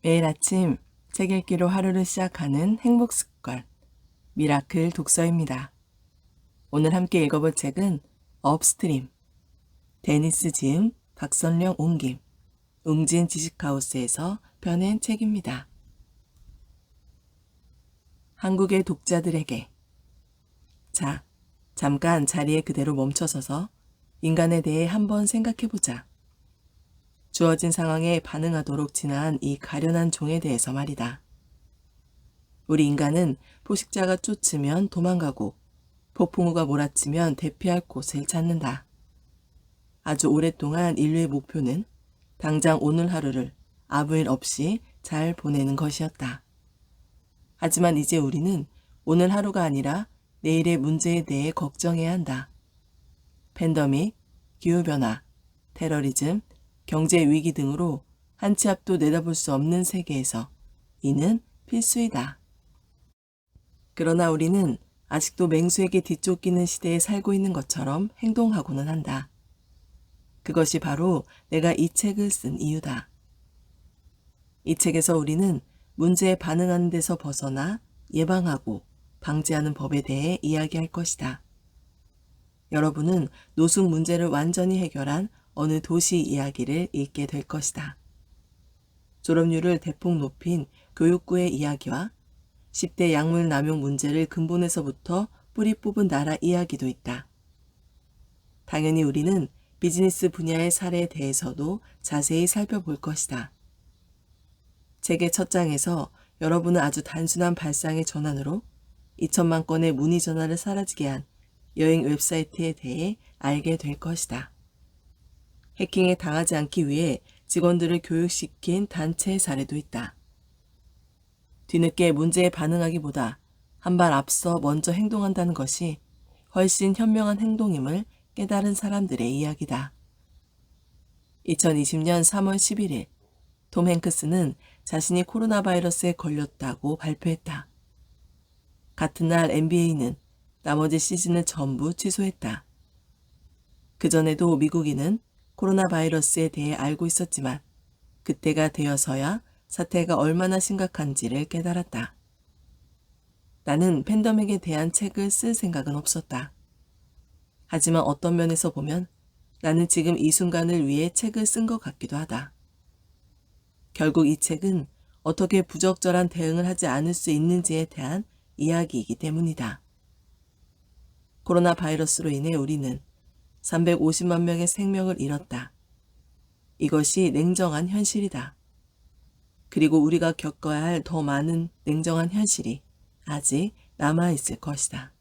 매일 아침 책 읽기로 하루를 시작하는 행복 습관, 미라클 독서입니다. 오늘 함께 읽어볼 책은 업스트림, 데니스 지음, 박선령 옮김, 웅진 지식하우스에서 펴낸 책입니다. 한국의 독자들에게 자, 잠깐 자리에 그대로 멈춰서서 인간에 대해 한번 생각해보자. 주어진 상황에 반응하도록 진화한 이 가련한 종에 대해서 말이다. 우리 인간은 포식자가 쫓으면 도망가고 폭풍우가 몰아치면 대피할 곳을 찾는다. 아주 오랫동안 인류의 목표는 당장 오늘 하루를 아무 일 없이 잘 보내는 것이었다. 하지만 이제 우리는 오늘 하루가 아니라 내일의 문제에 대해 걱정해야 한다. 팬데믹, 기후변화, 테러리즘, 경제 위기 등으로 한 치 앞도 내다볼 수 없는 세계에서 이는 필수이다. 그러나 우리는 아직도 맹수에게 뒤쫓기는 시대에 살고 있는 것처럼 행동하고는 한다. 그것이 바로 내가 이 책을 쓴 이유다. 이 책에서 우리는 문제에 반응하는 데서 벗어나 예방하고 방지하는 법에 대해 이야기할 것이다. 여러분은 노숙 문제를 완전히 해결한 어느 도시 이야기를 읽게 될 것이다. 졸업률을 대폭 높인 교육부의 이야기와 10대 약물 남용 문제를 근본에서부터 뿌리 뽑은 나라 이야기도 있다. 당연히 우리는 비즈니스 분야의 사례에 대해서도 자세히 살펴볼 것이다. 책의 첫 장에서 여러분은 아주 단순한 발상의 전환으로 2천만 건의 문의 전화를 사라지게 한 여행 웹사이트에 대해 알게 될 것이다. 해킹에 당하지 않기 위해 직원들을 교육시킨 단체의 사례도 있다. 뒤늦게 문제에 반응하기보다 한 발 앞서 먼저 행동한다는 것이 훨씬 현명한 행동임을 깨달은 사람들의 이야기다. 2020년 3월 11일, 톰 행크스는 자신이 코로나 바이러스에 걸렸다고 발표했다. 같은 날 NBA는 나머지 시즌을 전부 취소했다. 그전에도 미국인은 코로나 바이러스에 대해 알고 있었지만 그때가 되어서야 사태가 얼마나 심각한지를 깨달았다. 나는 팬데믹에 대한 책을 쓸 생각은 없었다. 하지만 어떤 면에서 보면 나는 지금 이 순간을 위해 책을 쓴 것 같기도 하다. 결국 이 책은 어떻게 부적절한 대응을 하지 않을 수 있는지에 대한 이야기이기 때문이다. 코로나 바이러스로 인해 우리는 350만 명의 생명을 잃었다. 이것이 냉정한 현실이다. 그리고 우리가 겪어야 할 더 많은 냉정한 현실이 아직 남아있을 것이다.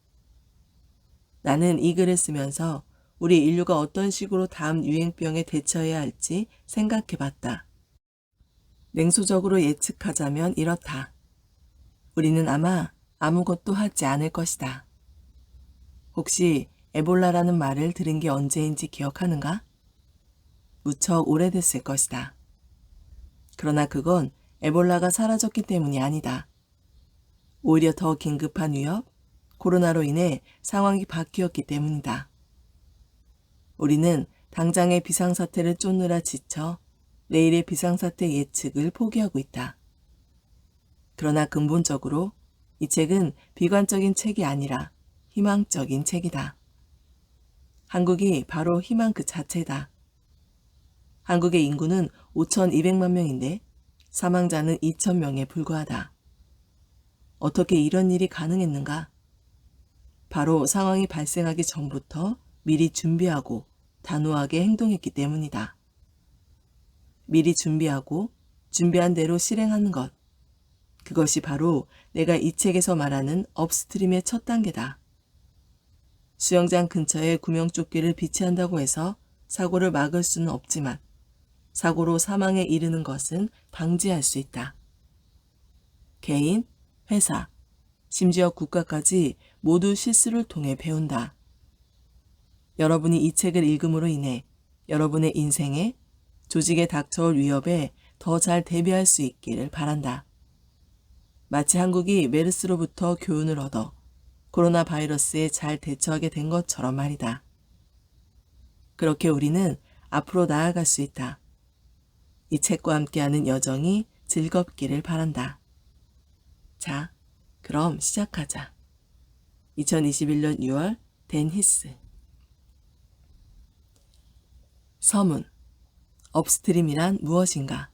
나는 이 글을 쓰면서 우리 인류가 어떤 식으로 다음 유행병에 대처해야 할지 생각해봤다. 냉소적으로 예측하자면 이렇다. 우리는 아마 아무것도 하지 않을 것이다. 혹시 에볼라라는 말을 들은 게 언제인지 기억하는가? 무척 오래됐을 것이다. 그러나 그건 에볼라가 사라졌기 때문이 아니다. 오히려 더 긴급한 위협, 코로나로 인해 상황이 바뀌었기 때문이다. 우리는 당장의 비상사태를 쫓느라 지쳐 내일의 비상사태 예측을 포기하고 있다. 그러나 근본적으로 이 책은 비관적인 책이 아니라 희망적인 책이다. 한국이 바로 희망 그 자체다. 한국의 인구는 5,200만 명인데 사망자는 2,000명에 불과하다. 어떻게 이런 일이 가능했는가? 바로 상황이 발생하기 전부터 미리 준비하고 단호하게 행동했기 때문이다. 미리 준비하고 준비한 대로 실행하는 것. 그것이 바로 내가 이 책에서 말하는 업스트림의 첫 단계다. 수영장 근처에 구명조끼를 비치한다고 해서 사고를 막을 수는 없지만 사고로 사망에 이르는 것은 방지할 수 있다. 개인, 회사, 심지어 국가까지 모두 실수를 통해 배운다. 여러분이 이 책을 읽음으로 인해 여러분의 인생에 조직에 닥쳐올 위협에 더 잘 대비할 수 있기를 바란다. 마치 한국이 메르스로부터 교훈을 얻어 코로나 바이러스에 잘 대처하게 된 것처럼 말이다. 그렇게 우리는 앞으로 나아갈 수 있다. 이 책과 함께하는 여정이 즐겁기를 바란다. 자, 그럼 시작하자. 2021년 6월 댄 히스. 서문. 업스트림이란 무엇인가?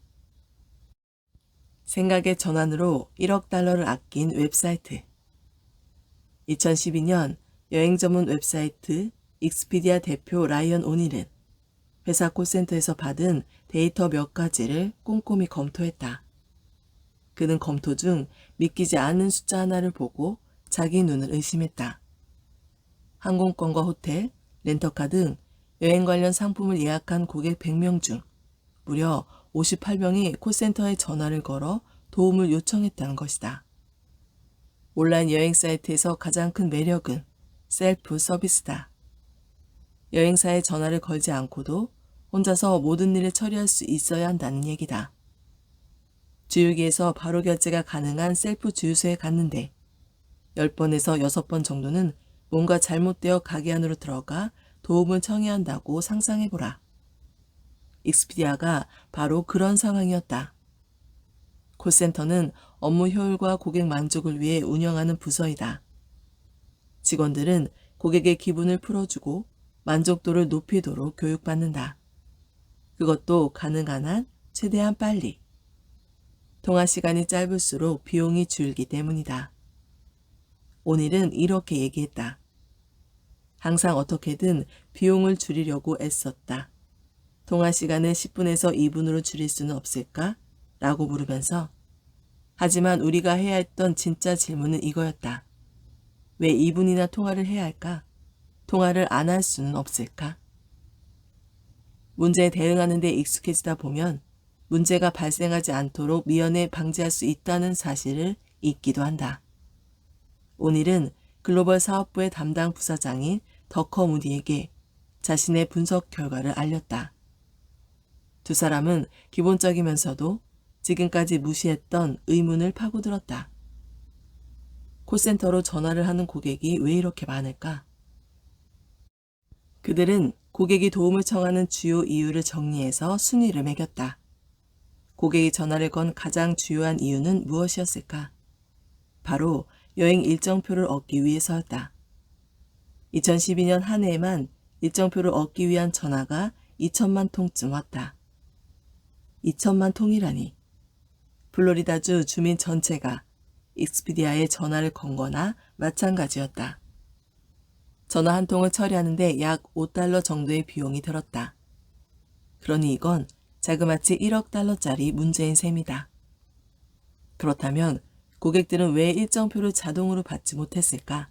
생각의 전환으로 1억 달러를 아낀 웹사이트. 2012년 여행 전문 웹사이트 익스피디아 대표 라이언 오닐은 회사 콜센터에서 받은 데이터 몇 가지를 꼼꼼히 검토했다. 그는 검토 중 믿기지 않는 숫자 하나를 보고 자기 눈을 의심했다. 항공권과 호텔, 렌터카 등 여행 관련 상품을 예약한 고객 100명 중 무려 58명이 콜센터에 전화를 걸어 도움을 요청했다는 것이다. 온라인 여행 사이트에서 가장 큰 매력은 셀프 서비스다. 여행사에 전화를 걸지 않고도 혼자서 모든 일을 처리할 수 있어야 한다는 얘기다. 주유기에서 바로 결제가 가능한 셀프 주유소에 갔는데 10번에서 6번 정도는 뭔가 잘못되어 가게 안으로 들어가 도움을 청해야 한다고 상상해보라. 익스피디아가 바로 그런 상황이었다. 콜센터는 업무 효율과 고객 만족을 위해 운영하는 부서이다. 직원들은 고객의 기분을 풀어주고 만족도를 높이도록 교육받는다. 그것도 가능한 한 최대한 빨리. 통화 시간이 짧을수록 비용이 줄기 때문이다. 오닐은 이렇게 얘기했다. 항상 어떻게든 비용을 줄이려고 애썼다. 통화 시간을 10분에서 2분으로 줄일 수는 없을까? 라고 물으면서 하지만 우리가 해야 했던 진짜 질문은 이거였다. 왜 2분이나 통화를 해야 할까? 통화를 안 할 수는 없을까? 문제에 대응하는 데 익숙해지다 보면 문제가 발생하지 않도록 미연에 방지할 수 있다는 사실을 잊기도 한다. 오닐은 글로벌 사업부의 담당 부사장인 더커 무디에게 자신의 분석 결과를 알렸다. 두 사람은 기본적이면서도 지금까지 무시했던 의문을 파고들었다. 콜센터로 전화를 하는 고객이 왜 이렇게 많을까? 그들은 고객이 도움을 청하는 주요 이유를 정리해서 순위를 매겼다. 고객이 전화를 건 가장 주요한 이유는 무엇이었을까? 바로 여행 일정표를 얻기 위해서였다. 2012년 한 해에만 일정표를 얻기 위한 전화가 2천만 통쯤 왔다. 2천만 통이라니. 플로리다주 주민 전체가 익스피디아에 전화를 건 거나 마찬가지였다. 전화 한 통을 처리하는데 약 5달러 정도의 비용이 들었다. 그러니 이건 자그마치 1억 달러짜리 문제인 셈이다. 그렇다면 고객들은 왜 일정표를 자동으로 받지 못했을까?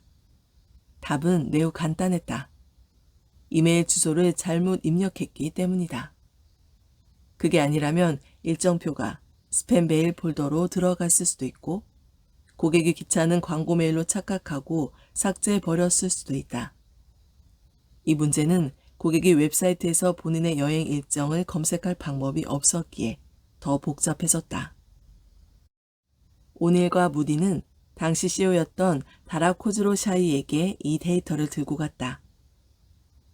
답은 매우 간단했다. 이메일 주소를 잘못 입력했기 때문이다. 그게 아니라면 일정표가 스팸 메일 폴더로 들어갔을 수도 있고 고객이 귀찮은 광고 메일로 착각하고 삭제해버렸을 수도 있다. 이 문제는 고객이 웹사이트에서 본인의 여행 일정을 검색할 방법이 없었기에 더 복잡해졌다. 오닐과 무디는 당시 CEO였던 다라 코즈로 샤이에게 이 데이터를 들고 갔다.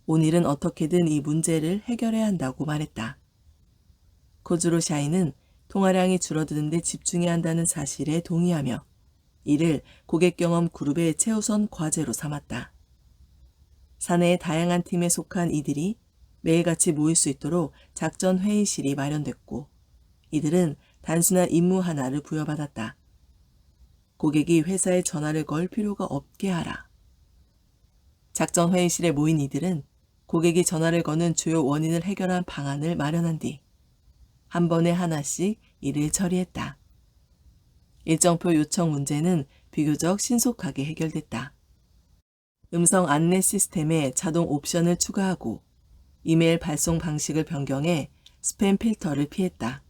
오닐은 어떻게든 이 문제를 해결해야 한다고 말했다. 코즈로 샤이는 통화량이 줄어드는 데 집중해야 한다는 사실에 동의하며 이를 고객 경험 그룹의 최우선 과제로 삼았다. 사내의 다양한 팀에 속한 이들이 매일같이 모일 수 있도록 작전 회의실이 마련됐고 이들은 단순한 임무 하나를 부여받았다. 고객이 회사에 전화를 걸 필요가 없게 하라. 작전 회의실에 모인 이들은 고객이 전화를 거는 주요 원인을 해결한 방안을 마련한 뒤 한 번에 하나씩 일을 처리했다. 일정표 요청 문제는 비교적 신속하게 해결됐다. 음성 안내 시스템에 자동 옵션을 추가하고 이메일 발송 방식을 변경해 스팸 필터를 피했다.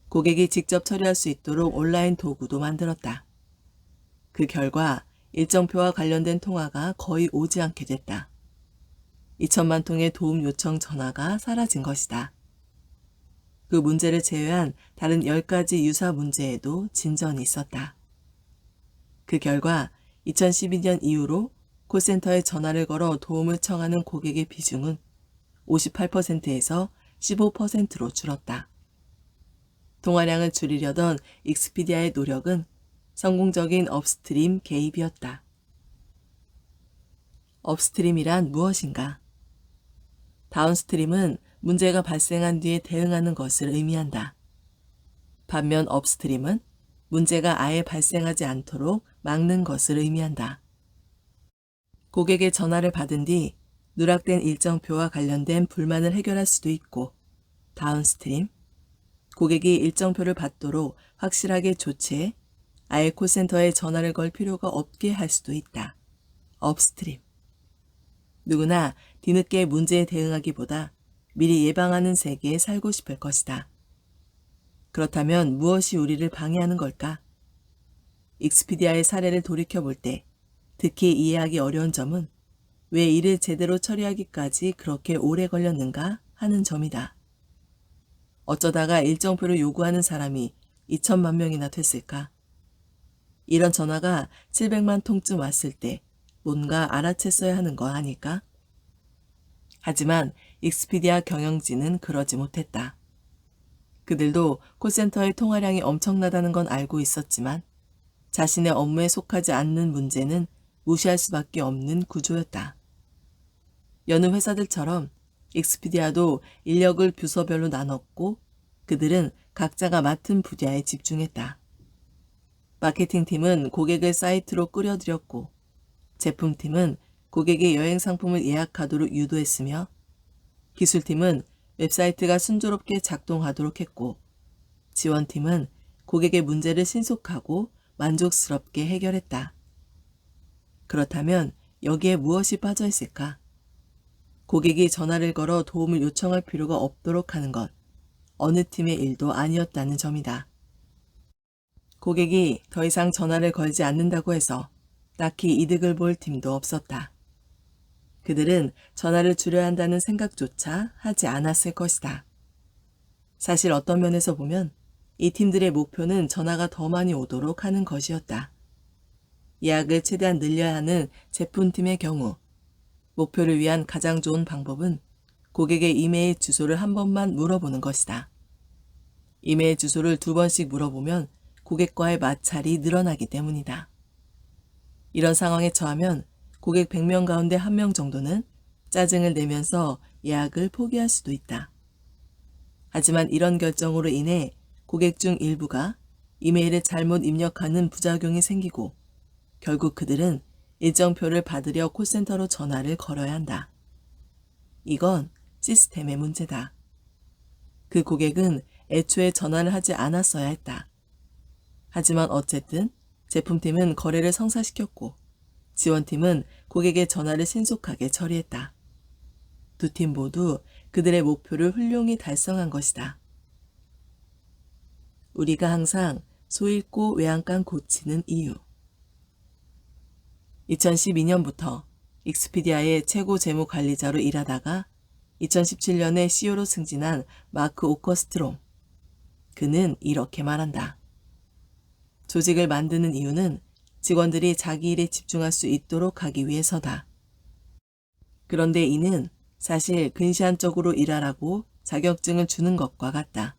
고객이 직접 처리할 수 있도록 온라인 도구도 만들었다. 그 결과 일정표와 관련된 통화가 거의 오지 않게 됐다. 2천만 통의 도움 요청 전화가 사라진 것이다. 그 문제를 제외한 다른 10가지 유사 문제에도 진전이 있었다. 그 결과 2012년 이후로 콜센터에 전화를 걸어 도움을 청하는 고객의 비중은 58%에서 15%로 줄었다. 통화량을 줄이려던 익스피디아의 노력은 성공적인 업스트림 개입이었다. 업스트림이란 무엇인가? 다운스트림은 문제가 발생한 뒤에 대응하는 것을 의미한다. 반면 업스트림은 문제가 아예 발생하지 않도록 막는 것을 의미한다. 고객의 전화를 받은 뒤 누락된 일정표와 관련된 불만을 해결할 수도 있고, 다운스트림, 고객이 일정표를 받도록 확실하게 조치해 아예 콜센터에 전화를 걸 필요가 없게 할 수도 있다. 업스트림. 누구나 뒤늦게 문제에 대응하기보다 미리 예방하는 세계에 살고 싶을 것이다. 그렇다면 무엇이 우리를 방해하는 걸까? 익스피디아의 사례를 돌이켜볼 때 특히 이해하기 어려운 점은 왜 일을 제대로 처리하기까지 그렇게 오래 걸렸는가 하는 점이다. 어쩌다가 일정표를 요구하는 사람이 2천만 명이나 됐을까? 이런 전화가 700만 통쯤 왔을 때 뭔가 알아챘어야 하는 거 아닐까? 하지만 익스피디아 경영진은 그러지 못했다. 그들도 콜센터의 통화량이 엄청나다는 건 알고 있었지만 자신의 업무에 속하지 않는 문제는 무시할 수밖에 없는 구조였다. 여느 회사들처럼 익스피디아도 인력을 부서별로 나눴고 그들은 각자가 맡은 분야에 집중했다. 마케팅팀은 고객을 사이트로 끌어들였고 제품팀은 고객의 여행 상품을 예약하도록 유도했으며 기술팀은 웹사이트가 순조롭게 작동하도록 했고 지원팀은 고객의 문제를 신속하고 만족스럽게 해결했다. 그렇다면 여기에 무엇이 빠져 있을까? 고객이 전화를 걸어 도움을 요청할 필요가 없도록 하는 것, 어느 팀의 일도 아니었다는 점이다. 고객이 더 이상 전화를 걸지 않는다고 해서 딱히 이득을 볼 팀도 없었다. 그들은 전화를 줄여야 한다는 생각조차 하지 않았을 것이다. 사실 어떤 면에서 보면 이 팀들의 목표는 전화가 더 많이 오도록 하는 것이었다. 예약을 최대한 늘려야 하는 제품팀의 경우 목표를 위한 가장 좋은 방법은 고객의 이메일 주소를 한 번만 물어보는 것이다. 이메일 주소를 2번씩 물어보면 고객과의 마찰이 늘어나기 때문이다. 이런 상황에 처하면 고객 100명 가운데 1명 정도는 짜증을 내면서 예약을 포기할 수도 있다. 하지만 이런 결정으로 인해 고객 중 일부가 이메일에 잘못 입력하는 부작용이 생기고 결국 그들은 일정표를 받으려 콜센터로 전화를 걸어야 한다. 이건 시스템의 문제다. 그 고객은 애초에 전화를 하지 않았어야 했다. 하지만 어쨌든 제품팀은 거래를 성사시켰고 지원팀은 고객의 전화를 신속하게 처리했다. 두 팀 모두 그들의 목표를 훌륭히 달성한 것이다. 우리가 항상 소잃고 외양간 고치는 이유. 2012년부터 익스피디아의 최고 재무관리자로 일하다가 2017년에 CEO로 승진한 마크 오커스트롬. 그는 이렇게 말한다. 조직을 만드는 이유는 직원들이 자기 일에 집중할 수 있도록 하기 위해서다. 그런데 이는 사실 근시안적으로 일하라고 자격증을 주는 것과 같다.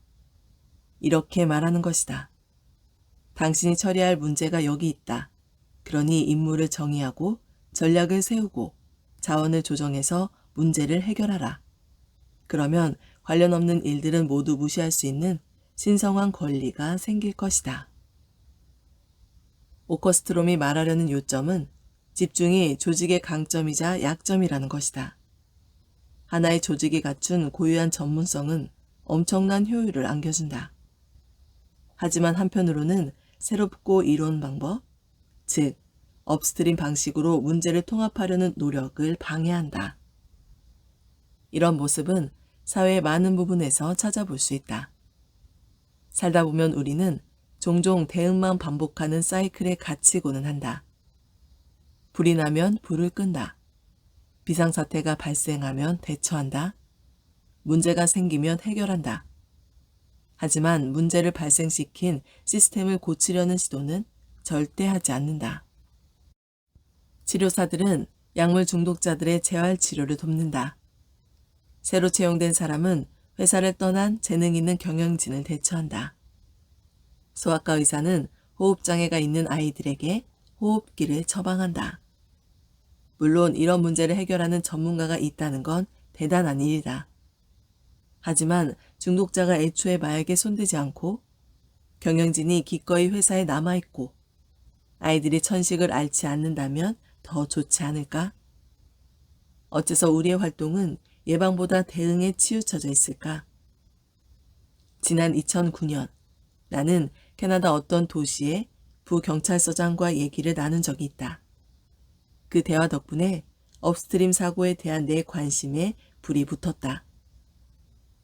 이렇게 말하는 것이다. 당신이 처리할 문제가 여기 있다. 그러니 임무를 정의하고 전략을 세우고 자원을 조정해서 문제를 해결하라. 그러면 관련 없는 일들은 모두 무시할 수 있는 신성한 권리가 생길 것이다. 오커스트롬이 말하려는 요점은 집중이 조직의 강점이자 약점이라는 것이다. 하나의 조직이 갖춘 고유한 전문성은 엄청난 효율을 안겨준다. 하지만 한편으로는 새롭고 이로운 방법, 즉 업스트림 방식으로 문제를 통합하려는 노력을 방해한다. 이런 모습은 사회의 많은 부분에서 찾아볼 수 있다. 살다 보면 우리는 종종 대응만 반복하는 사이클에 갇히고는 한다. 불이 나면 불을 끈다. 비상사태가 발생하면 대처한다. 문제가 생기면 해결한다. 하지만 문제를 발생시킨 시스템을 고치려는 시도는 절대 하지 않는다. 치료사들은 약물 중독자들의 재활 치료를 돕는다. 새로 채용된 사람은 회사를 떠난 재능 있는 경영진을 대처한다. 소아과 의사는 호흡장애가 있는 아이들에게 호흡기를 처방한다. 물론 이런 문제를 해결하는 전문가가 있다는 건 대단한 일이다. 하지만 중독자가 애초에 마약에 손대지 않고 경영진이 기꺼이 회사에 남아있고 아이들이 천식을 앓지 않는다면 더 좋지 않을까? 어째서 우리의 활동은 예방보다 대응에 치우쳐져 있을까? 지난 2009년 나는 캐나다 어떤 도시의 부경찰서장과 얘기를 나눈 적이 있다. 그 대화 덕분에 업스트림 사고에 대한 내 관심에 불이 붙었다.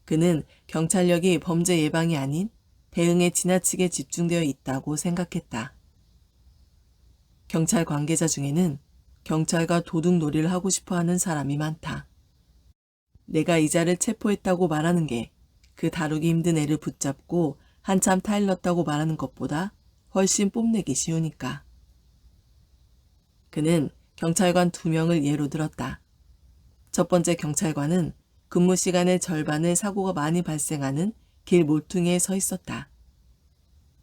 그는 경찰력이 범죄 예방이 아닌 대응에 지나치게 집중되어 있다고 생각했다. 경찰 관계자 중에는 경찰과 도둑놀이를 하고 싶어하는 사람이 많다. 내가 이자를 체포했다고 말하는 게 그 다루기 힘든 애를 붙잡고 한참 타일렀다고 말하는 것보다 훨씬 뽐내기 쉬우니까. 그는 경찰관 2명을 예로 들었다. 첫 번째 경찰관은 근무 시간의 절반을 사고가 많이 발생하는 길 모퉁이에 서 있었다.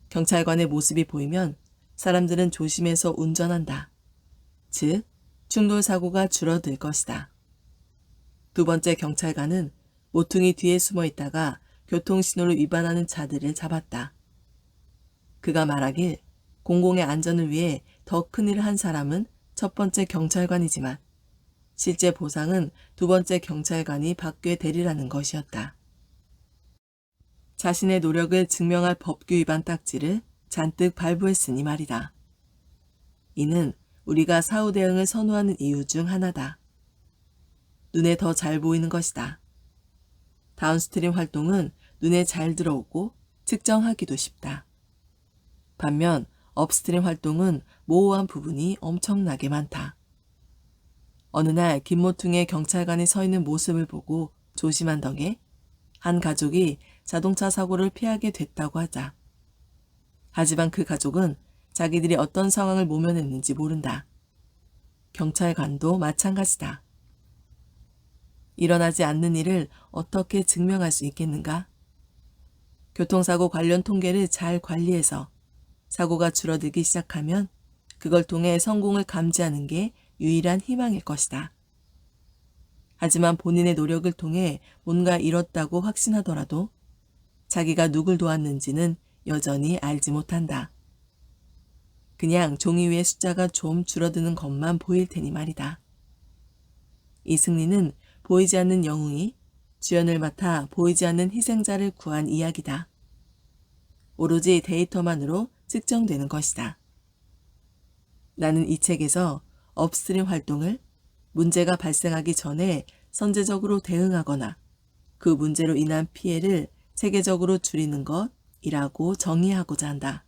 경찰관의 모습이 보이면 사람들은 조심해서 운전한다. 즉, 충돌 사고가 줄어들 것이다. 두 번째 경찰관은 모퉁이 뒤에 숨어 있다가 교통신호를 위반하는 자들을 잡았다. 그가 말하길 공공의 안전을 위해 더 큰일을 한 사람은 첫 번째 경찰관이지만 실제 보상은 두 번째 경찰관이 받게 되리라는 것이었다. 자신의 노력을 증명할 법규 위반 딱지를 잔뜩 발부했으니 말이다. 이는 우리가 사후 대응을 선호하는 이유 중 하나다. 눈에 더 잘 보이는 것이다. 다운스트림 활동은 눈에 잘 들어오고 측정하기도 쉽다. 반면 업스트림 활동은 모호한 부분이 엄청나게 많다. 어느 날 김모퉁이에 경찰관이 서 있는 모습을 보고 조심한 덕에 한 가족이 자동차 사고를 피하게 됐다고 하자. 하지만 그 가족은 자기들이 어떤 상황을 모면했는지 모른다. 경찰관도 마찬가지다. 일어나지 않는 일을 어떻게 증명할 수 있겠는가? 교통사고 관련 통계를 잘 관리해서 사고가 줄어들기 시작하면 그걸 통해 성공을 감지하는 게 유일한 희망일 것이다. 하지만 본인의 노력을 통해 뭔가 이뤘다고 확신하더라도 자기가 누굴 도왔는지는 여전히 알지 못한다. 그냥 종이 위에 숫자가 좀 줄어드는 것만 보일 테니 말이다. 이 승리는 보이지 않는 영웅이 주연을 맡아 보이지 않는 희생자를 구한 이야기다. 오로지 데이터만으로 측정되는 것이다. 나는 이 책에서 업스트림 활동을 문제가 발생하기 전에 선제적으로 대응하거나 그 문제로 인한 피해를 세계적으로 줄이는 것이라고 정의하고자 한다.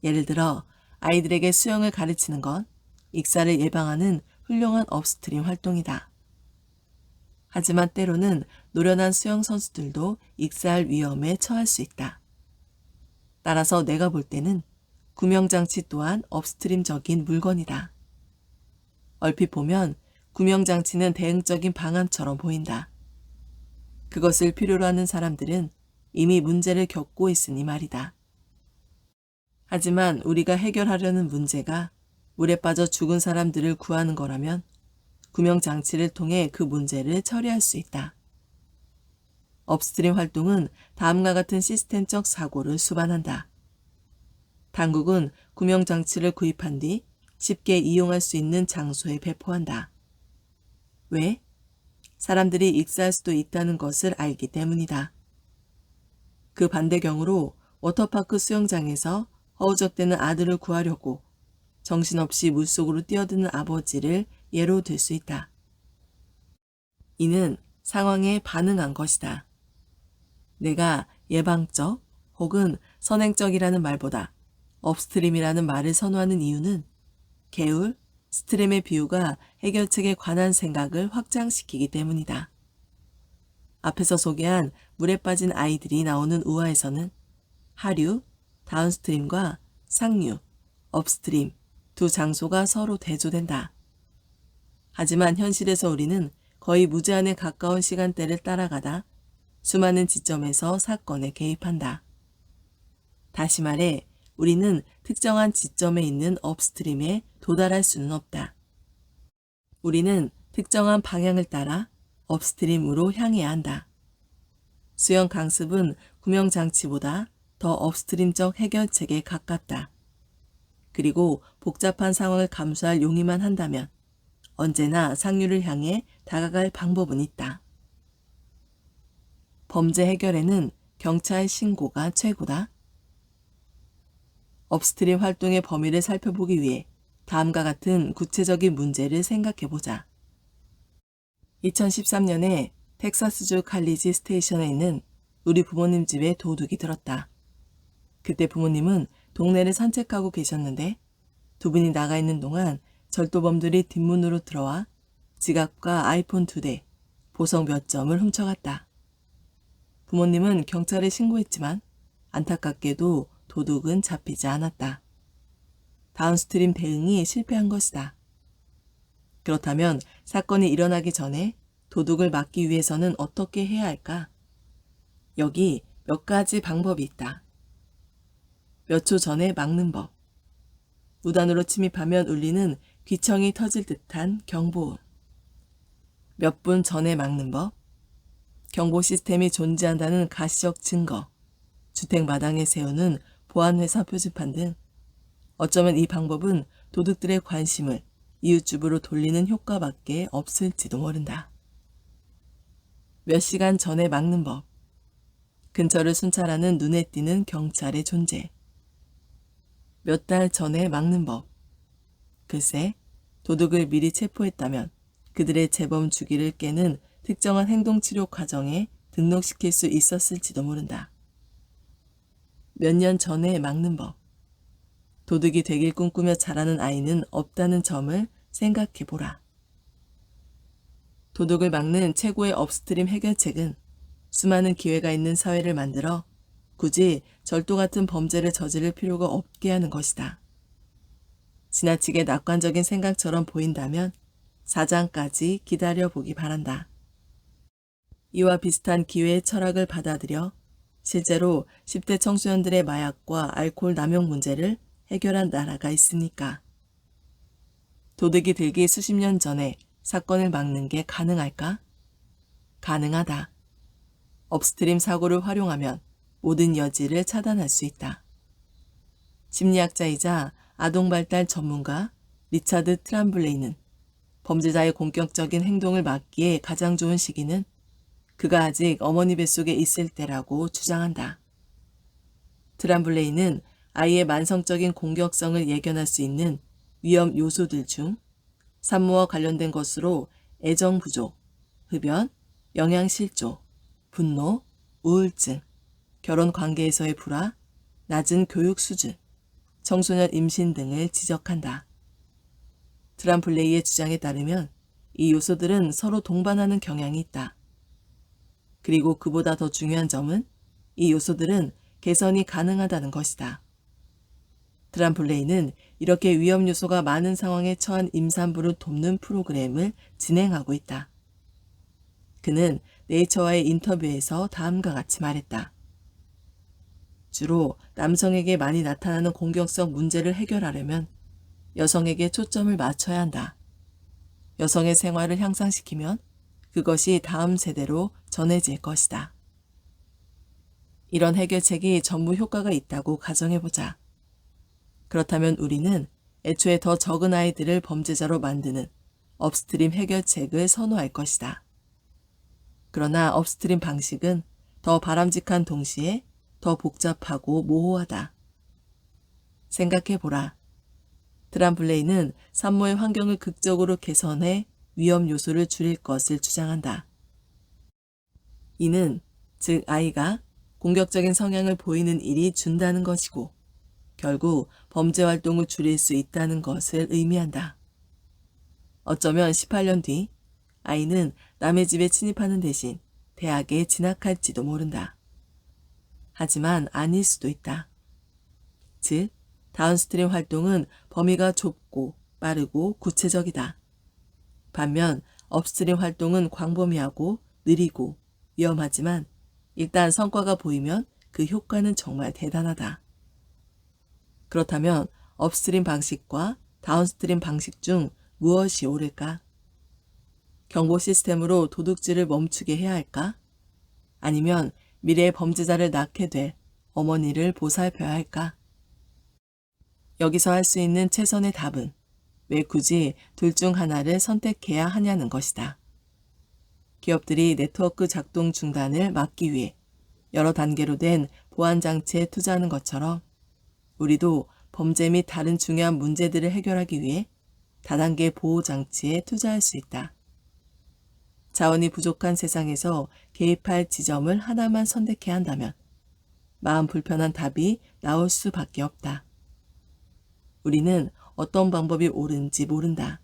예를 들어 아이들에게 수영을 가르치는 건 익사를 예방하는 훌륭한 업스트림 활동이다. 하지만 때로는 노련한 수영 선수들도 익사할 위험에 처할 수 있다. 따라서 내가 볼 때는 구명장치 또한 업스트림적인 물건이다. 얼핏 보면 구명장치는 대응적인 방안처럼 보인다. 그것을 필요로 하는 사람들은 이미 문제를 겪고 있으니 말이다. 하지만 우리가 해결하려는 문제가 물에 빠져 죽은 사람들을 구하는 거라면 구명장치를 통해 그 문제를 처리할 수 있다. 업스트림 활동은 다음과 같은 시스템적 사고를 수반한다. 당국은 구명장치를 구입한 뒤 쉽게 이용할 수 있는 장소에 배포한다. 왜? 사람들이 익사할 수도 있다는 것을 알기 때문이다. 그 반대경우로 워터파크 수영장에서 허우적대는 아들을 구하려고 정신없이 물속으로 뛰어드는 아버지를 예로 들 수 있다. 이는 상황에 반응한 것이다. 내가 예방적 혹은 선행적이라는 말보다 업스트림이라는 말을 선호하는 이유는 개울, 스트림의 비유가 해결책에 관한 생각을 확장시키기 때문이다. 앞에서 소개한 물에 빠진 아이들이 나오는 우화에서는 하류, 다운스트림과 상류, 업스트림 두 장소가 서로 대조된다. 하지만 현실에서 우리는 거의 무제한에 가까운 시간대를 따라가다 수많은 지점에서 사건에 개입한다. 다시 말해, 우리는 특정한 지점에 있는 업스트림에 도달할 수는 없다. 우리는 특정한 방향을 따라 업스트림으로 향해야 한다. 수영 강습은 구명장치보다 더 업스트림적 해결책에 가깝다. 그리고 복잡한 상황을 감수할 용의만 한다면 언제나 상류를 향해 다가갈 방법은 있다. 범죄 해결에는 경찰 신고가 최고다. 업스트림 활동의 범위를 살펴보기 위해 다음과 같은 구체적인 문제를 생각해보자. 2013년에 텍사스주 칼리지 스테이션에 있는 우리 부모님 집에 도둑이 들었다. 그때 부모님은 동네를 산책하고 계셨는데 두 분이 나가 있는 동안 절도범들이 뒷문으로 들어와 지갑과 아이폰 2대, 보석 몇 점을 훔쳐갔다. 부모님은 경찰에 신고했지만 안타깝게도 도둑은 잡히지 않았다. 다운스트림 대응이 실패한 것이다. 그렇다면 사건이 일어나기 전에 도둑을 막기 위해서는 어떻게 해야 할까? 여기 몇 가지 방법이 있다. 몇 초 전에 막는 법. 무단으로 침입하면 울리는 귀청이 터질 듯한 경보음. 몇 분 전에 막는 법. 경보 시스템이 존재한다는 가시적 증거. 주택 마당에 세우는 보안회사 표지판 등 어쩌면 이 방법은 도둑들의 관심을 이웃집으로 돌리는 효과밖에 없을지도 모른다. 몇 시간 전에 막는 법. 근처를 순찰하는 눈에 띄는 경찰의 존재. 몇 달 전에 막는 법. 글쎄, 도둑을 미리 체포했다면 그들의 재범 주기를 깨는 특정한 행동치료 과정에 등록시킬 수 있었을지도 모른다. 몇 년 전에 막는 법. 도둑이 되길 꿈꾸며 자라는 아이는 없다는 점을 생각해보라. 도둑을 막는 최고의 업스트림 해결책은 수많은 기회가 있는 사회를 만들어 굳이 절도 같은 범죄를 저지를 필요가 없게 하는 것이다. 지나치게 낙관적인 생각처럼 보인다면 사장까지 기다려보기 바란다. 이와 비슷한 기회의 철학을 받아들여 실제로 10대 청소년들의 마약과 알코올 남용 문제를 해결한 나라가 있으니까. 도둑이 들기 수십 년 전에 사건을 막는 게 가능할까? 가능하다. 업스트림 사고를 활용하면 모든 여지를 차단할 수 있다. 심리학자이자 아동발달 전문가 리차드 트람블레이는 범죄자의 공격적인 행동을 막기에 가장 좋은 시기는 그가 아직 어머니 뱃속에 있을 때라고 주장한다. 트람블레이는 아이의 만성적인 공격성을 예견할 수 있는 위험 요소들 중 산모와 관련된 것으로 애정 부족, 흡연, 영양실조, 분노, 우울증, 결혼 관계에서의 불화, 낮은 교육 수준, 청소년 임신 등을 지적한다. 트람블레이의 주장에 따르면 이 요소들은 서로 동반하는 경향이 있다. 그리고 그보다 더 중요한 점은 이 요소들은 개선이 가능하다는 것이다. 트람블레이는 이렇게 위험 요소가 많은 상황에 처한 임산부를 돕는 프로그램을 진행하고 있다. 그는 네이처와의 인터뷰에서 다음과 같이 말했다. 주로 남성에게 많이 나타나는 공격성 문제를 해결하려면 여성에게 초점을 맞춰야 한다. 여성의 생활을 향상시키면 그것이 다음 세대로 전해질 것이다. 이런 해결책이 전부 효과가 있다고 가정해보자. 그렇다면 우리는 애초에 더 적은 아이들을 범죄자로 만드는 업스트림 해결책을 선호할 것이다. 그러나 업스트림 방식은 더 바람직한 동시에 더 복잡하고 모호하다. 생각해보라. 트람블레이는 산모의 환경을 극적으로 개선해 위험 요소를 줄일 것을 주장한다. 이는 즉 아이가 공격적인 성향을 보이는 일이 준다는 것이고 결국 범죄 활동을 줄일 수 있다는 것을 의미한다. 어쩌면 18년 뒤 아이는 남의 집에 침입하는 대신 대학에 진학할지도 모른다. 하지만 아닐 수도 있다. 즉, 다운스트림 활동은 범위가 좁고 빠르고 구체적이다. 반면 업스트림 활동은 광범위하고 느리고 위험하지만 일단 성과가 보이면 그 효과는 정말 대단하다. 그렇다면 업스트림 방식과 다운스트림 방식 중 무엇이 옳을까? 경보 시스템으로 도둑질을 멈추게 해야 할까? 아니면 미래의 범죄자를 낳게 될 어머니를 보살펴야 할까? 여기서 할 수 있는 최선의 답은 왜 굳이 둘 중 하나를 선택해야 하냐는 것이다. 기업들이 네트워크 작동 중단을 막기 위해 여러 단계로 된 보안 장치에 투자하는 것처럼 우리도 범죄 및 다른 중요한 문제들을 해결하기 위해 다단계 보호 장치에 투자할 수 있다. 자원이 부족한 세상에서 개입할 지점을 하나만 선택해야 한다면 마음 불편한 답이 나올 수밖에 없다. 우리는 어떤 방법이 옳은지 모른다.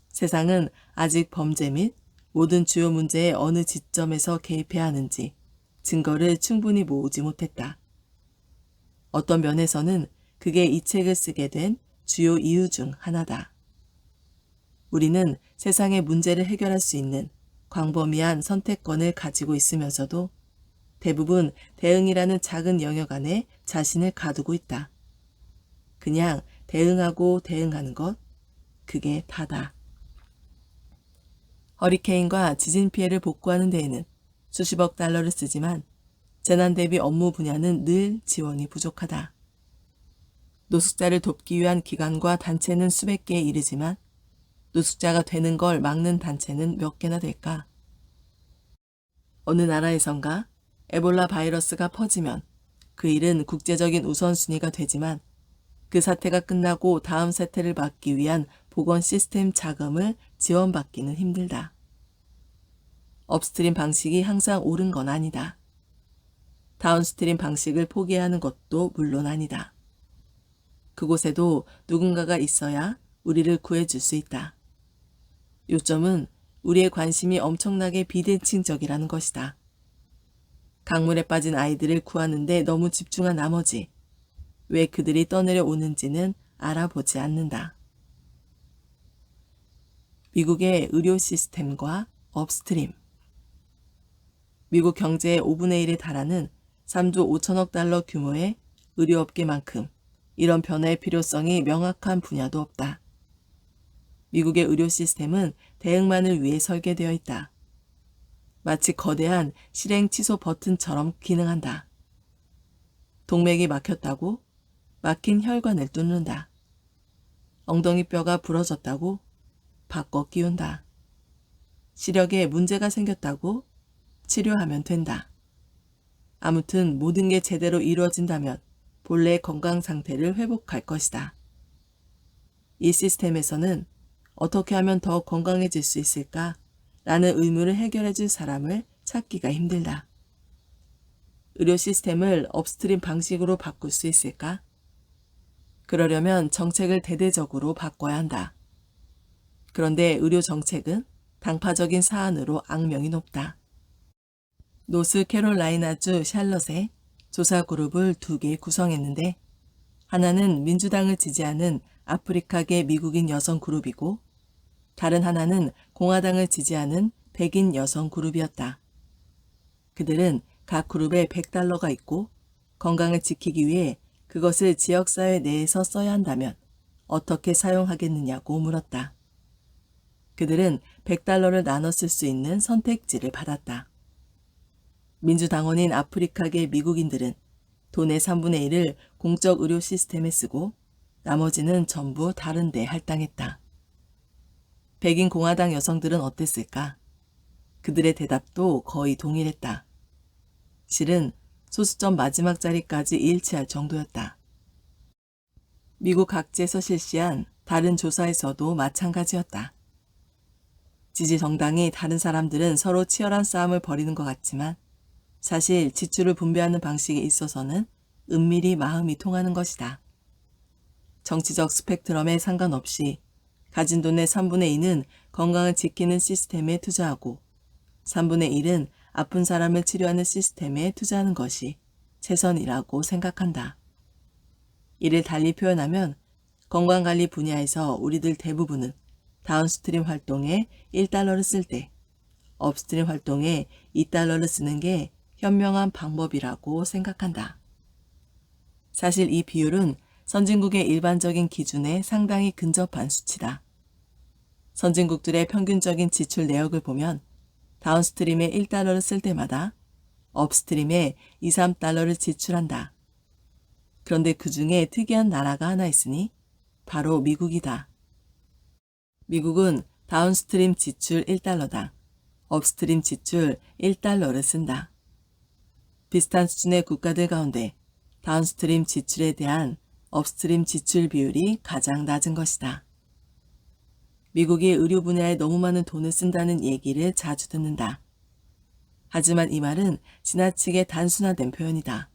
세상은 아직 범죄 및 모든 주요 문제의 어느 지점에서 개입해야 하는지 증거를 충분히 모으지 못했다. 어떤 면에서는 그게 이 책을 쓰게 된 주요 이유 중 하나다. 우리는 세상의 문제를 해결할 수 있는 광범위한 선택권을 가지고 있으면서도 대부분 대응이라는 작은 영역 안에 자신을 가두고 있다. 그냥 대응하고 대응하는 것, 그게 다다. 허리케인과 지진 피해를 복구하는 데에는 수십억 달러를 쓰지만 재난 대비 업무 분야는 늘 지원이 부족하다. 노숙자를 돕기 위한 기관과 단체는 수백 개에 이르지만 노숙자가 되는 걸 막는 단체는 몇 개나 될까? 어느 나라에선가 에볼라 바이러스가 퍼지면 그 일은 국제적인 우선순위가 되지만 그 사태가 끝나고 다음 사태를 막기 위한 보건 시스템 자금을 지원받기는 힘들다. 업스트림 방식이 항상 옳은 건 아니다. 다운스트림 방식을 포기하는 것도 물론 아니다. 그곳에도 누군가가 있어야 우리를 구해줄 수 있다. 요점은 우리의 관심이 엄청나게 비대칭적이라는 것이다. 강물에 빠진 아이들을 구하는데 너무 집중한 나머지 왜 그들이 떠내려 오는지는 알아보지 않는다. 미국의 의료 시스템과 업스트림. 미국 경제의 5분의 1에 달하는 3조 5천억 달러 규모의 의료업계만큼 이런 변화의 필요성이 명확한 분야도 없다. 미국의 의료 시스템은 대응만을 위해 설계되어 있다. 마치 거대한 실행 취소 버튼처럼 기능한다. 동맥이 막혔다고 막힌 혈관을 뚫는다. 엉덩이 뼈가 부러졌다고 바꿔 끼운다. 시력에 문제가 생겼다고 치료하면 된다. 아무튼 모든 게 제대로 이루어진다면 본래의 건강 상태를 회복할 것이다. 이 시스템에서는 어떻게 하면 더 건강해질 수 있을까? 라는 의문을 해결해 줄 사람을 찾기가 힘들다. 의료 시스템을 업스트림 방식으로 바꿀 수 있을까? 그러려면 정책을 대대적으로 바꿔야 한다. 그런데 의료 정책은 당파적인 사안으로 악명이 높다. 노스캐롤라이나주 샬럿에 조사 그룹을 2개 구성했는데 하나는 민주당을 지지하는 아프리카계 미국인 여성 그룹이고 다른 하나는 공화당을 지지하는 백인 여성 그룹이었다. 그들은 각 그룹에 $100가 있고 건강을 지키기 위해 그것을 지역사회 내에서 써야 한다면 어떻게 사용하겠느냐고 물었다. 그들은 $100를 나눠 쓸 수 있는 선택지를 받았다. 민주당원인 아프리카계 미국인들은 돈의 3분의 1을 공적 의료 시스템에 쓰고 나머지는 전부 다른 데 할당했다. 백인 공화당 여성들은 어땠을까? 그들의 대답도 거의 동일했다. 실은 소수점 마지막 자리까지 일치할 정도였다. 미국 각지에서 실시한 다른 조사에서도 마찬가지였다. 지지 정당이 다른 사람들은 서로 치열한 싸움을 벌이는 것 같지만 사실 지출을 분배하는 방식에 있어서는 은밀히 마음이 통하는 것이다. 정치적 스펙트럼에 상관없이 가진 돈의 3분의 2는 건강을 지키는 시스템에 투자하고 3분의 1은 아픈 사람을 치료하는 시스템에 투자하는 것이 최선이라고 생각한다. 이를 달리 표현하면 건강관리 분야에서 우리들 대부분은 다운스트림 활동에 $1를 쓸 때 업스트림 활동에 $2를 쓰는 게 현명한 방법이라고 생각한다. 사실 이 비율은 선진국의 일반적인 기준에 상당히 근접한 수치다. 선진국들의 평균적인 지출 내역을 보면 다운스트림에 1달러를 쓸 때마다 업스트림에 2, 3달러를 지출한다. 그런데 그 중에 특이한 나라가 하나 있으니 바로 미국이다. 미국은 다운스트림 지출 1달러당 업스트림 지출 1달러를 쓴다. 비슷한 수준의 국가들 가운데 다운스트림 지출에 대한 업스트림 지출 비율이 가장 낮은 것이다. 미국이 의료 분야에 너무 많은 돈을 쓴다는 얘기를 자주 듣는다. 하지만 이 말은 지나치게 단순화된 표현이다.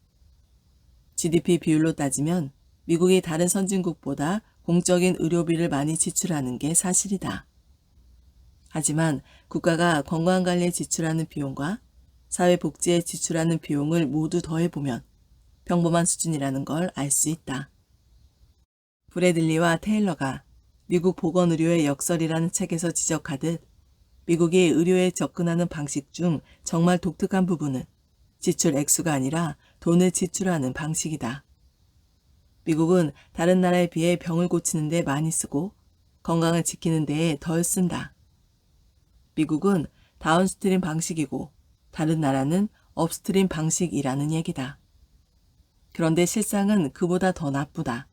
GDP 비율로 따지면 미국이 다른 선진국보다 공적인 의료비를 많이 지출하는 게 사실이다. 하지만 국가가 건강관리에 지출하는 비용과 사회복지에 지출하는 비용을 모두 더해보면 평범한 수준이라는 걸 알 수 있다. 브래들리와 테일러가 미국 보건의료의 역설이라는 책에서 지적하듯 미국이 의료에 접근하는 방식 중 정말 독특한 부분은 지출 액수가 아니라 돈을 지출하는 방식이다. 미국은 다른 나라에 비해 병을 고치는 데 많이 쓰고 건강을 지키는 데에 덜 쓴다. 미국은 다운스트림 방식이고 다른 나라는 업스트림 방식이라는 얘기다. 그런데 실상은 그보다 더 나쁘다.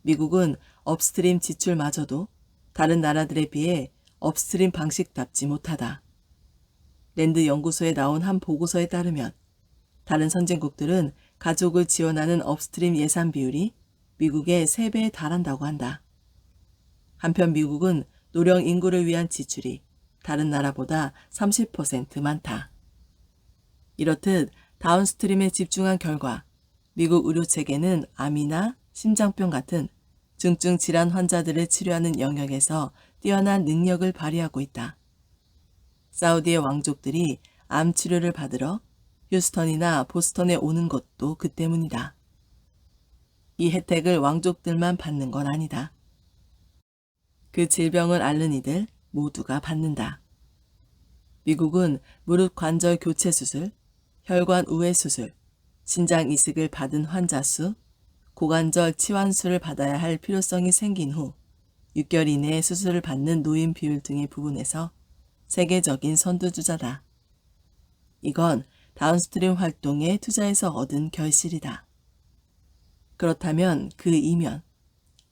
미국은 업스트림 지출마저도 다른 나라들에 비해 업스트림 방식답지 못하다. 랜드 연구소에 나온 한 보고서에 따르면 다른 선진국들은 가족을 지원하는 업스트림 예산 비율이 미국의 3배에 달한다고 한다. 한편 미국은 노령 인구를 위한 지출이 다른 나라보다 30% 많다. 이렇듯 다운스트림에 집중한 결과 미국 의료체계는 암이나 심장병 같은 중증 질환 환자들을 치료하는 영역에서 뛰어난 능력을 발휘하고 있다. 사우디의 왕족들이 암 치료를 받으러 휴스턴이나 보스턴에 오는 것도 그 때문이다. 이 혜택을 왕족들만 받는 건 아니다. 그 질병을 앓는 이들 모두가 받는다. 미국은 무릎 관절 교체 수술, 혈관 우회 수술, 신장 이식을 받은 환자 수, 고관절 치환술을 받아야 할 필요성이 생긴 후 6개월 이내에 수술을 받는 노인 비율 등의 부분에서 세계적인 선두주자다. 이건 다운스트림 활동에 투자해서 얻은 결실이다. 그렇다면 그 이면,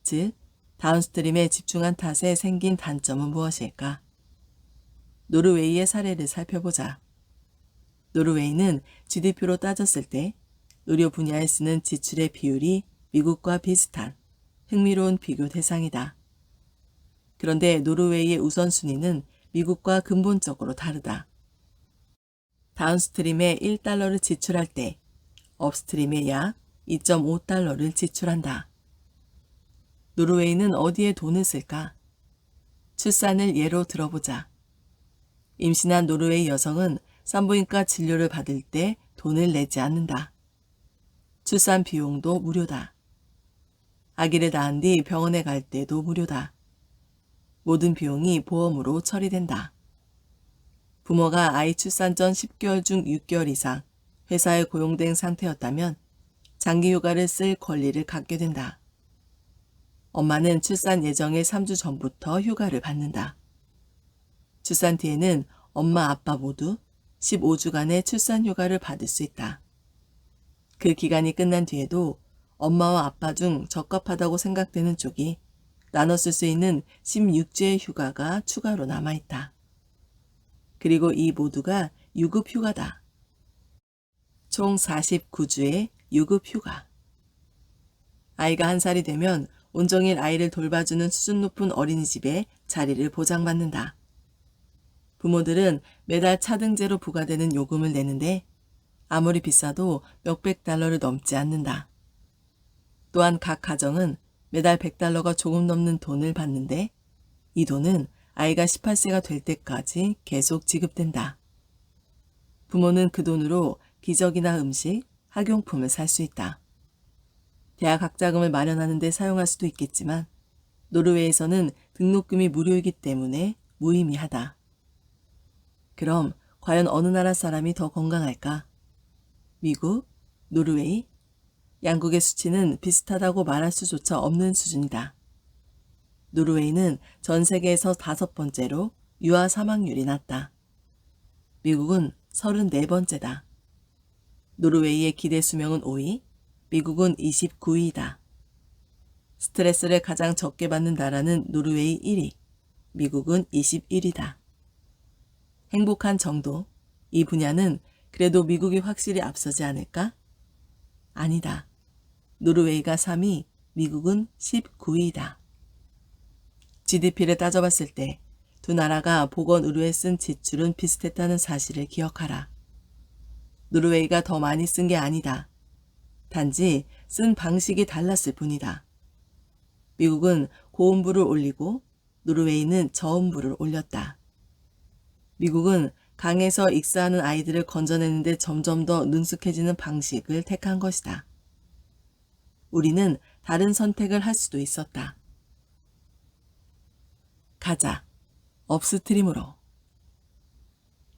즉 다운스트림에 집중한 탓에 생긴 단점은 무엇일까? 노르웨이의 사례를 살펴보자. 노르웨이는 GDP로 따졌을 때 의료 분야에 쓰는 지출의 비율이 미국과 비슷한 흥미로운 비교 대상이다. 그런데 노르웨이의 우선순위는 미국과 근본적으로 다르다. 다운스트림에 1달러를 지출할 때 업스트림에 약 2.5달러를 지출한다. 노르웨이는 어디에 돈을 쓸까? 출산을 예로 들어보자. 임신한 노르웨이 여성은 산부인과 진료를 받을 때 돈을 내지 않는다. 출산 비용도 무료다. 아기를 낳은 뒤 병원에 갈 때도 무료다. 모든 비용이 보험으로 처리된다. 부모가 아이 출산 전 10개월 중 6개월 이상 회사에 고용된 상태였다면 장기 휴가를 쓸 권리를 갖게 된다. 엄마는 출산 예정일 3주 전부터 휴가를 받는다. 출산 뒤에는 엄마 아빠 모두 15주간의 출산 휴가를 받을 수 있다. 그 기간이 끝난 뒤에도 엄마와 아빠 중 적합하다고 생각되는 쪽이 나눠 쓸 수 있는 16주의 휴가가 추가로 남아있다. 그리고 이 모두가 유급 휴가다. 총 49주의 유급 휴가. 아이가 1살이 되면 온종일 아이를 돌봐주는 수준 높은 어린이집에 자리를 보장받는다. 부모들은 매달 차등제로 부과되는 요금을 내는데 아무리 비싸도 몇백 달러를 넘지 않는다. 또한 각 가정은 매달 100달러가 조금 넘는 돈을 받는데 이 돈은 아이가 18세가 될 때까지 계속 지급된다. 부모는 그 돈으로 기저귀나 음식, 학용품을 살 수 있다. 대학 학자금을 마련하는 데 사용할 수도 있겠지만 노르웨이에서는 등록금이 무료이기 때문에 무의미하다. 그럼 과연 어느 나라 사람이 더 건강할까? 미국, 노르웨이? 양국의 수치는 비슷하다고 말할 수조차 없는 수준이다. 노르웨이는 전 세계에서 5번째로 유아 사망률이 낮다. 미국은 34번째다. 노르웨이의 기대 수명은 5위, 미국은 29위이다. 스트레스를 가장 적게 받는 나라는 노르웨이 1위, 미국은 21위다. 행복한 정도, 이 분야는 그래도 미국이 확실히 앞서지 않을까? 아니다. 노르웨이가 3위, 미국은 19위이다. GDP를 따져봤을 때 두 나라가 보건의료에 쓴 지출은 비슷했다는 사실을 기억하라. 노르웨이가 더 많이 쓴 게 아니다. 단지 쓴 방식이 달랐을 뿐이다. 미국은 고음부를 올리고 노르웨이는 저음부를 올렸다. 미국은 강에서 익사하는 아이들을 건져내는데 점점 더 능숙해지는 방식을 택한 것이다. 우리는 다른 선택을 할 수도 있었다. 가자. 업스트림으로.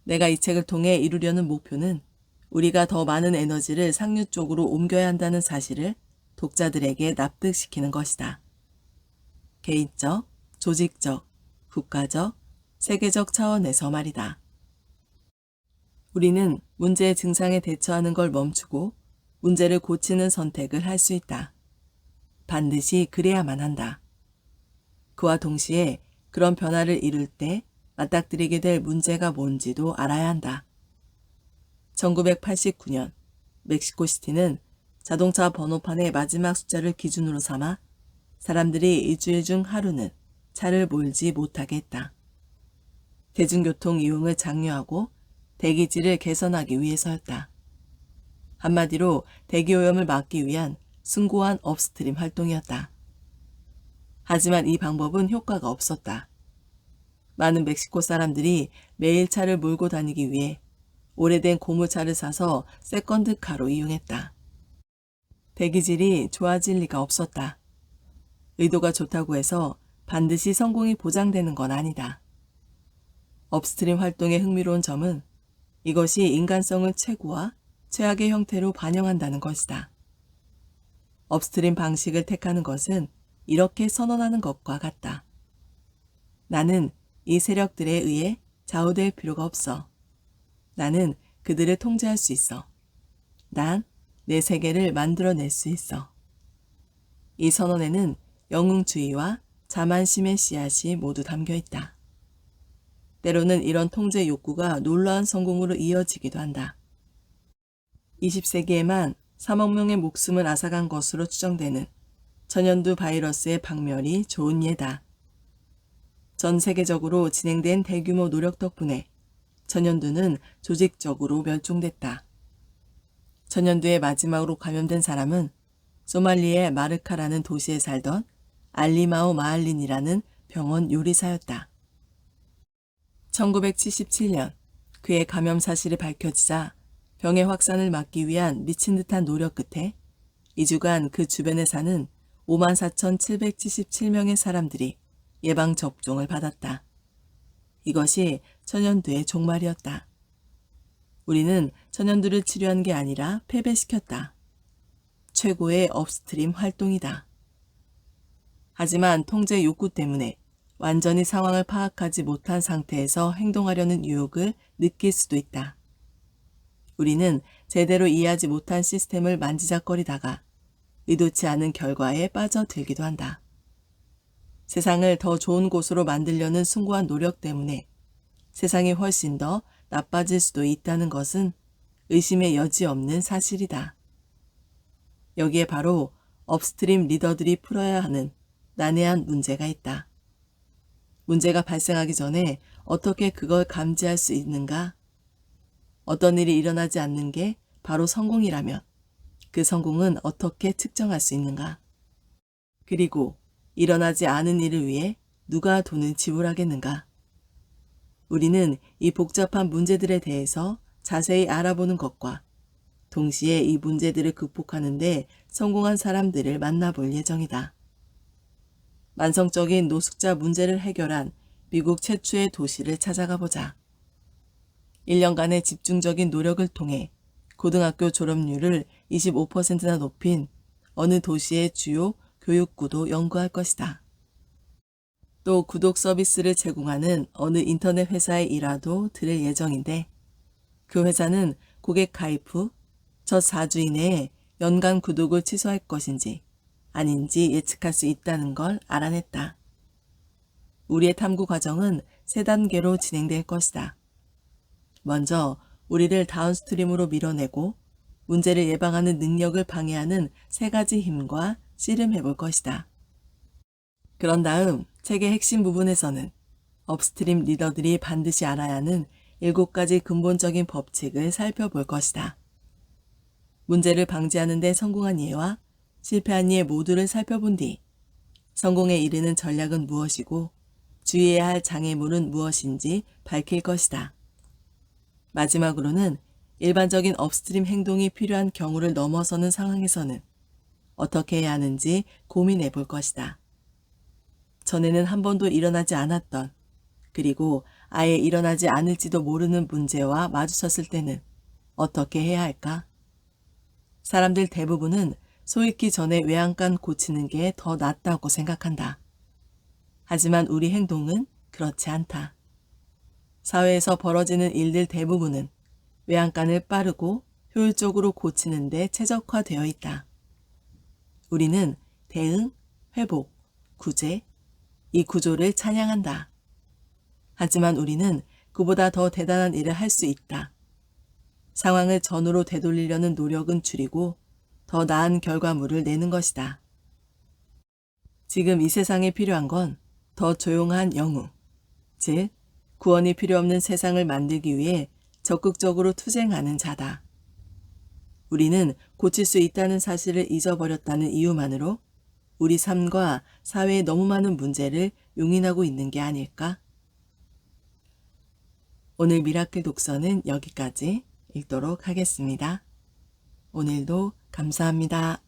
내가 이 책을 통해 이루려는 목표는 우리가 더 많은 에너지를 상류 쪽으로 옮겨야 한다는 사실을 독자들에게 납득시키는 것이다. 개인적, 조직적, 국가적, 세계적 차원에서 말이다. 우리는 문제의 증상에 대처하는 걸 멈추고 문제를 고치는 선택을 할 수 있다. 반드시 그래야만 한다. 그와 동시에 그런 변화를 이룰 때 맞닥뜨리게 될 문제가 뭔지도 알아야 한다. 1989년 멕시코시티는 자동차 번호판의 마지막 숫자를 기준으로 삼아 사람들이 일주일 중 하루는 차를 몰지 못하게 했다. 대중교통 이용을 장려하고 대기질을 개선하기 위해서였다. 한마디로 대기오염을 막기 위한 숭고한 업스트림 활동이었다. 하지만 이 방법은 효과가 없었다. 많은 멕시코 사람들이 매일 차를 몰고 다니기 위해 오래된 고무차를 사서 세컨드카로 이용했다. 대기질이 좋아질 리가 없었다. 의도가 좋다고 해서 반드시 성공이 보장되는 건 아니다. 업스트림 활동의 흥미로운 점은 이것이 인간성을 최고와 최악의 형태로 반영한다는 것이다. 업스트림 방식을 택하는 것은 이렇게 선언하는 것과 같다. 나는 이 세력들에 의해 좌우될 필요가 없어. 나는 그들을 통제할 수 있어. 난 내 세계를 만들어낼 수 있어. 이 선언에는 영웅주의와 자만심의 씨앗이 모두 담겨 있다. 때로는 이런 통제 욕구가 놀라운 성공으로 이어지기도 한다. 20세기에만 3억 명의 목숨을 앗아간 것으로 추정되는 전염두 바이러스의 박멸이 좋은 예다. 전 세계적으로 진행된 대규모 노력 덕분에 전염두는 조직적으로 멸종됐다. 전염두에 마지막으로 감염된 사람은 소말리의 마르카라는 도시에 살던 알리마오 마알린이라는 병원 요리사였다. 1977년 그의 감염 사실이 밝혀지자 병의 확산을 막기 위한 미친 듯한 노력 끝에 2주간 그 주변에 사는 54,777명의 사람들이 예방접종을 받았다. 이것이 천연두의 종말이었다. 우리는 천연두를 치료한 게 아니라 패배시켰다. 최고의 업스트림 활동이다. 하지만 통제 욕구 때문에 완전히 상황을 파악하지 못한 상태에서 행동하려는 유혹을 느낄 수도 있다. 우리는 제대로 이해하지 못한 시스템을 만지작거리다가 의도치 않은 결과에 빠져들기도 한다. 세상을 더 좋은 곳으로 만들려는 숭고한 노력 때문에 세상이 훨씬 더 나빠질 수도 있다는 것은 의심의 여지 없는 사실이다. 여기에 바로 업스트림 리더들이 풀어야 하는 난해한 문제가 있다. 문제가 발생하기 전에 어떻게 그걸 감지할 수 있는가? 어떤 일이 일어나지 않는 게 바로 성공이라면 그 성공은 어떻게 측정할 수 있는가? 그리고 일어나지 않은 일을 위해 누가 돈을 지불하겠는가? 우리는 이 복잡한 문제들에 대해서 자세히 알아보는 것과 동시에 이 문제들을 극복하는 데 성공한 사람들을 만나볼 예정이다. 만성적인 노숙자 문제를 해결한 미국 최초의 도시를 찾아가 보자. 1년간의 집중적인 노력을 통해 고등학교 졸업률을 25%나 높인 어느 도시의 주요 교육구도 연구할 것이다. 또 구독 서비스를 제공하는 어느 인터넷 회사에 일화도 들을 예정인데 그 회사는 고객 가입 후 첫 4주 이내에 연간 구독을 취소할 것인지 아닌지 예측할 수 있다는 걸 알아냈다. 우리의 탐구 과정은 3단계로 진행될 것이다. 먼저 우리를 다운스트림으로 밀어내고 문제를 예방하는 능력을 방해하는 3가지 힘과 씨름해 볼 것이다. 그런 다음 책의 핵심 부분에서는 업스트림 리더들이 반드시 알아야 하는 7가지 근본적인 법칙을 살펴볼 것이다. 문제를 방지하는 데 성공한 예와 실패한 예 모두를 살펴본 뒤 성공에 이르는 전략은 무엇이고 주의해야 할 장애물은 무엇인지 밝힐 것이다. 마지막으로는 일반적인 업스트림 행동이 필요한 경우를 넘어서는 상황에서는 어떻게 해야 하는지 고민해 볼 것이다. 전에는 한 번도 일어나지 않았던 그리고 아예 일어나지 않을지도 모르는 문제와 마주쳤을 때는 어떻게 해야 할까? 사람들 대부분은 소 잃기 전에 외양간 고치는 게 더 낫다고 생각한다. 하지만 우리 행동은 그렇지 않다. 사회에서 벌어지는 일들 대부분은 외양간을 빠르고 효율적으로 고치는 데 최적화되어 있다. 우리는 대응, 회복, 구제, 이 구조를 찬양한다. 하지만 우리는 그보다 더 대단한 일을 할 수 있다. 상황을 전으로 되돌리려는 노력은 줄이고 더 나은 결과물을 내는 것이다. 지금 이 세상에 필요한 건 더 조용한 영웅, 즉 구원이 필요 없는 세상을 만들기 위해 적극적으로 투쟁하는 자다. 우리는 고칠 수 있다는 사실을 잊어버렸다는 이유만으로 우리 삶과 사회의 너무 많은 문제를 용인하고 있는 게 아닐까? 오늘 미라클 독서는 여기까지 읽도록 하겠습니다. 오늘도 감사합니다.